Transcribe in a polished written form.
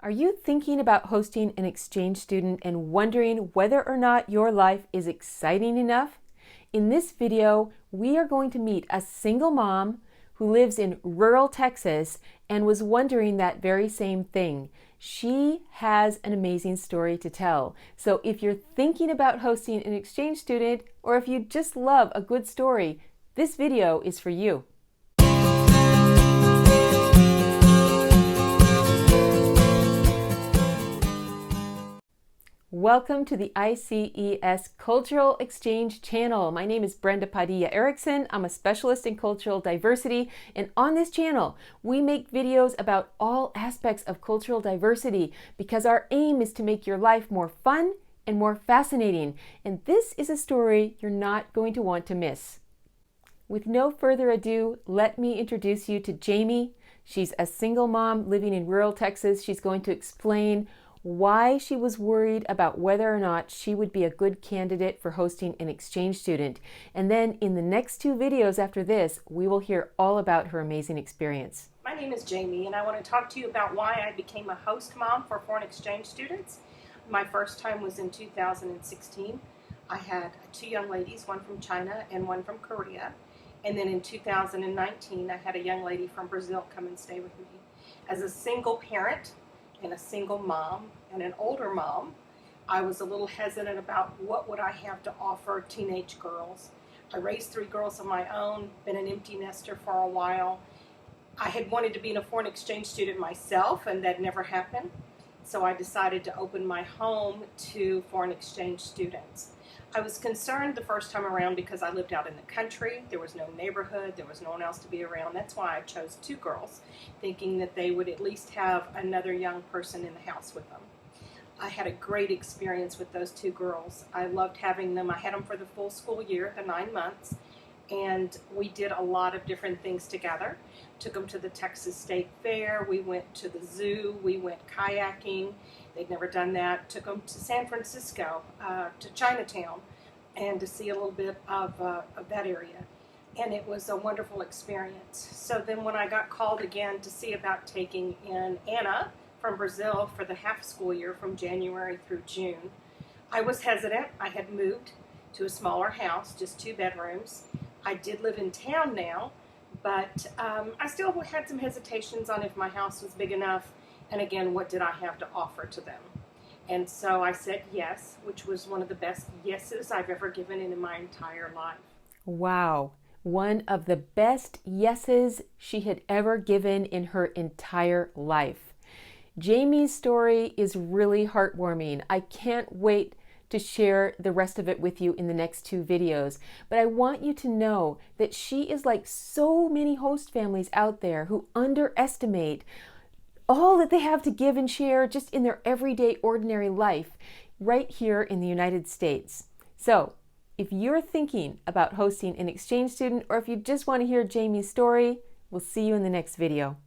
Are you thinking about hosting an exchange student and wondering whether or not your life is exciting enough? In this video, we are going to meet a single mom who lives in rural Texas and was wondering that very same thing. She has an amazing story to tell. So if you're thinking about hosting an exchange student, or if you just love a good story, this video is for you. Welcome to the ICES Cultural Exchange channel. My name is Brenda Padilla Ericksen. I'm a specialist in cultural diversity, and on this channel, we make videos about all aspects of cultural diversity because our aim is to make your life more fun and more fascinating. And this is a story you're not going to want to miss. With no further ado, let me introduce you to Jami. She's a single mom living in rural Texas. She's going to explain why she was worried about whether or not she would be a good candidate for hosting an exchange student. And then in the next two videos after this, we will hear all about her amazing experience. My name is Jami, and I want to talk to you about why I became a host mom for foreign exchange students. My first time was in 2016. I had two young ladies, one from China and one from Korea. And then in 2019, I had a young lady from Brazil come and stay with me. As a single parent, and a single mom and an older mom, I was a little hesitant about what would I have to offer teenage girls. I raised three girls of my own, been an empty nester for a while. I had wanted to be a foreign exchange student myself, and that never happened. So I decided to open my home to foreign exchange students. I was concerned the first time around because I lived out in the country. There was no neighborhood. There was no one else to be around. That's why I chose two girls, thinking that they would at least have another young person in the house with them. I had a great experience with those two girls. I loved having them. I had them for the full school year, the 9 months, and we did a lot of different things together. Took them to the Texas State Fair. We went to the zoo. We went kayaking. They'd never done that. Took them to San Francisco, to Chinatown, and to see a little bit of that area. And it was a wonderful experience. So then when I got called again to see about taking in Anna from Brazil for the half school year from January through June, I was hesitant. I had moved to a smaller house, just 2 bedrooms. I did live in town now, but I still had some hesitations on if my house was big enough. And again, what did I have to offer to them? And so I said yes, which was one of the best yeses I've ever given in my entire life. Wow, one of the best yeses she had ever given in her entire life. Jami's story is really heartwarming. I can't wait to share the rest of it with you in the next two videos. But I want you to know that she is like so many host families out there who underestimate all that they have to give and share just in their everyday, ordinary life right here in the United States. So if you're thinking about hosting an exchange student, or if you just want to hear Jami's story, we'll see you in the next video.